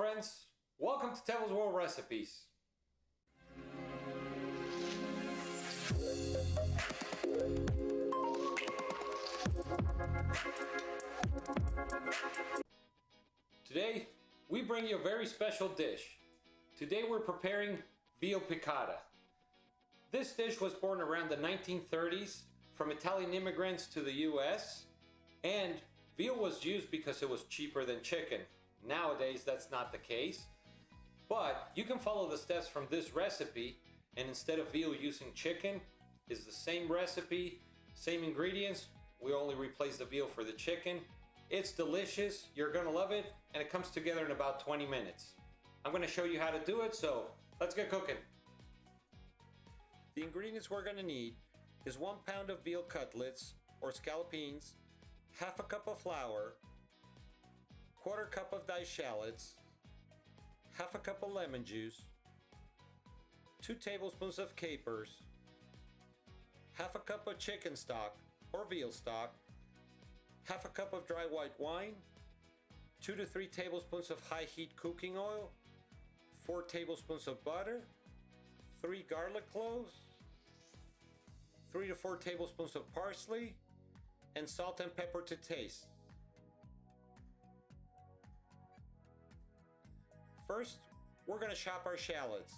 friends. Welcome to Devil's World Recipes. Today, we bring you a very special dish. Today we're preparing Veal Piccata. This dish was born around the 1930s from Italian immigrants to the US, and veal was used because it was cheaper than chicken. Nowadays, that's not the case. But you can follow the steps from this recipe, and instead of veal using chicken, is the same recipe, same ingredients. We only replace the veal for the chicken. It's delicious, you're gonna love it, and it comes together in about 20 minutes. I'm gonna show you how to do it, so let's get cooking. The ingredients we're gonna need is 1 pound of veal cutlets or scallopines, half a cup of flour, 1/4 cup of diced shallots, half a cup of lemon juice, 2 tablespoons of capers, half a cup of chicken stock or veal stock, half a cup of dry white wine, 2 to 3 tablespoons of high heat cooking oil, 4 tablespoons of butter, 3 garlic cloves, 3 to 4 tablespoons of parsley, and salt and pepper to taste. First, we're going to chop our shallots.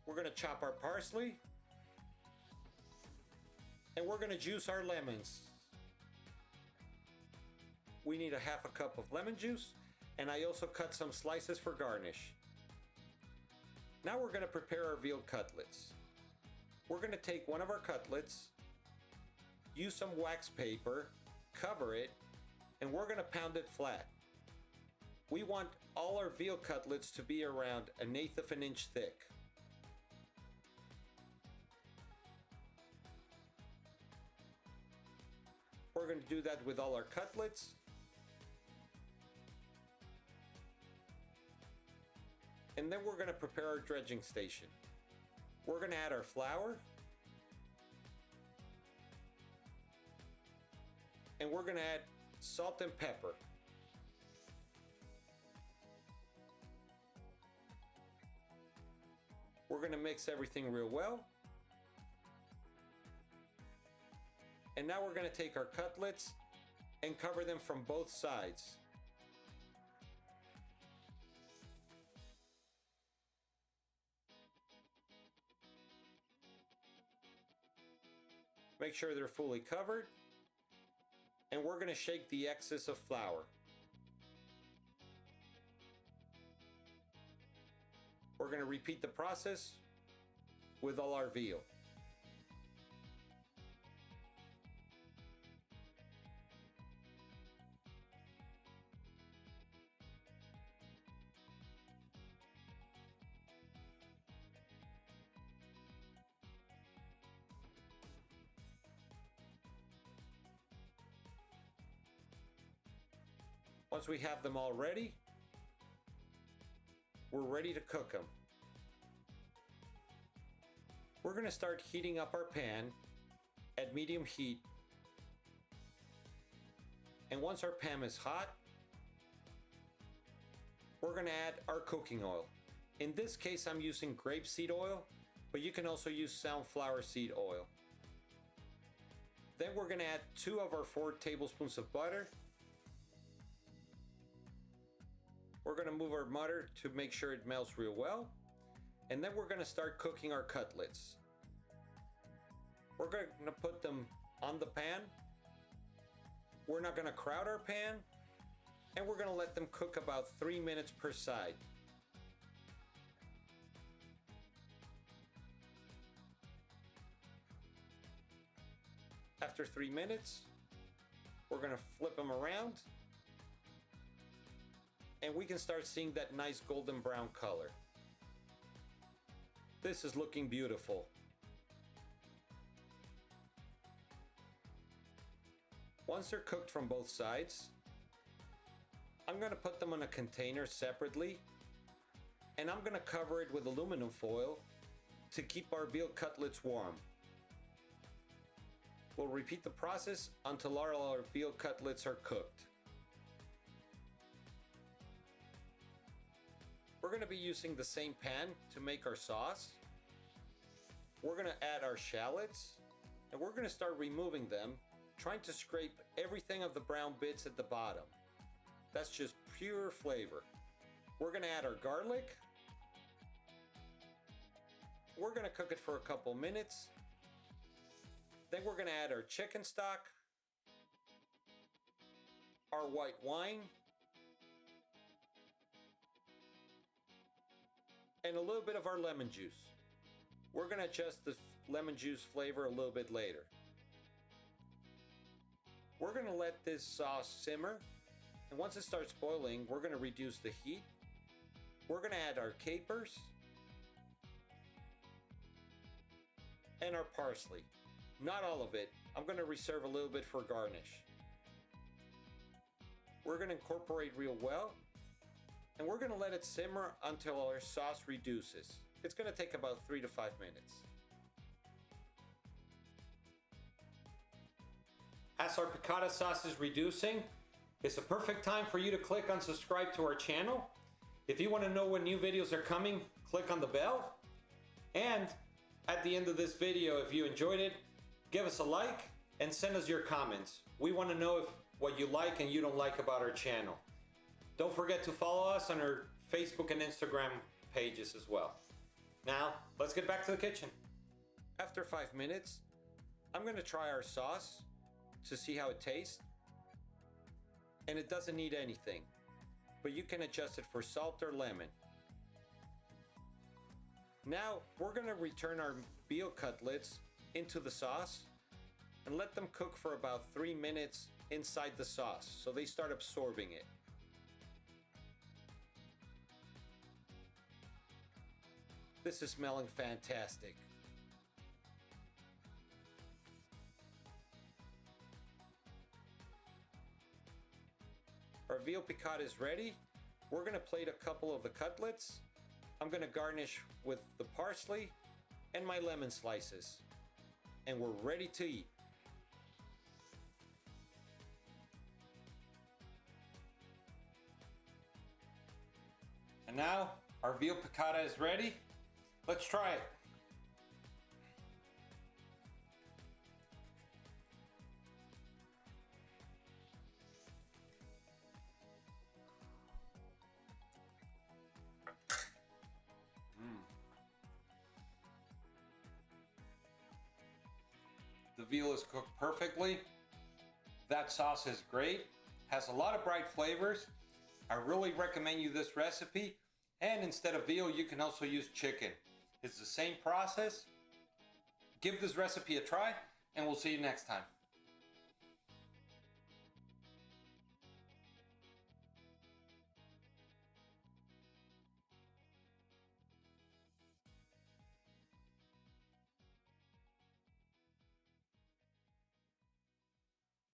We're going to chop our parsley, and we're going to juice our lemons. We need a half a cup of lemon juice, and I also cut some slices for garnish. Now we're going to prepare our veal cutlets. We're going to take one of our cutlets, use some wax paper, cover it, and we're going to pound it flat. We want all our veal cutlets to be around 1/8 of an inch thick. We're going to do that with all our cutlets. And then we're going to prepare our dredging station. We're going to add our flour. And we're going to add salt and pepper. We're going to mix everything real well. And now we're going to take our cutlets and cover them from both sides. Make sure they're fully covered. And we're going to shake the excess of flour. We're going to repeat the process with all our veal. Once we have them all ready, we're ready to cook them. We're going to start heating up our pan at medium heat. And once our pan is hot, we're going to add our cooking oil. In this case, I'm using grapeseed oil, but you can also use sunflower seed oil. Then we're going to add 2 of our 4 tablespoons of butter. We're going to move our butter to make sure it melts real well. And then we're going to start cooking our cutlets. We're going to put them on the pan. We're not going to crowd our pan. And we're going to let them cook about 3 minutes per side. After 3 minutes, we're going to flip them around. And we can start seeing that nice golden brown color. This is looking beautiful. Once they're cooked from both sides, I'm going to put them in a container separately, and I'm going to cover it with aluminum foil to keep our veal cutlets warm. We'll repeat the process until all our veal cutlets are cooked. going to be using the same pan to make our sauce. We're going to add our shallots, and we're going to start removing them, trying to scrape everything of the brown bits at the bottom. That's just pure flavor. We're going to add our garlic. We're going to cook it for a couple minutes. Then we're going to add our chicken stock, our white wine, and a little bit of our lemon juice. We're going to adjust the lemon juice flavor a little bit later. We're going to let this sauce simmer, and once it starts boiling, we're going to reduce the heat. We're going to add our capers and our parsley. Not all of it. I'm going to reserve a little bit for garnish. We're going to incorporate real well, and we're going to let it simmer until our sauce reduces. It's going to take about 3 to 5 minutes. As our piccata sauce is reducing, it's a perfect time for you to click on subscribe to our channel. If you want to know when new videos are coming, click on the bell. And at the end of this video, if you enjoyed it, give us a like and send us your comments. We want to know what you like and you don't like about our channel. Don't forget to follow us on our Facebook and Instagram pages as well. Now, let's get back to the kitchen. After 5 minutes, I'm going to try our sauce to see how it tastes. And it doesn't need anything, but you can adjust it for salt or lemon. Now, we're going to return our veal cutlets into the sauce and let them cook for about 3 minutes inside the sauce so they start absorbing it. This is smelling fantastic. Our veal piccata is ready. We're going to plate a couple of the cutlets. I'm going to garnish with the parsley and my lemon slices. And we're ready to eat. And now our veal piccata is ready. Let's try it. The veal is cooked perfectly. That sauce is great. Has a lot of bright flavors. I really recommend you this recipe. And instead of veal, you can also use chicken. It's the same process. Give this recipe a try, and we'll see you next time.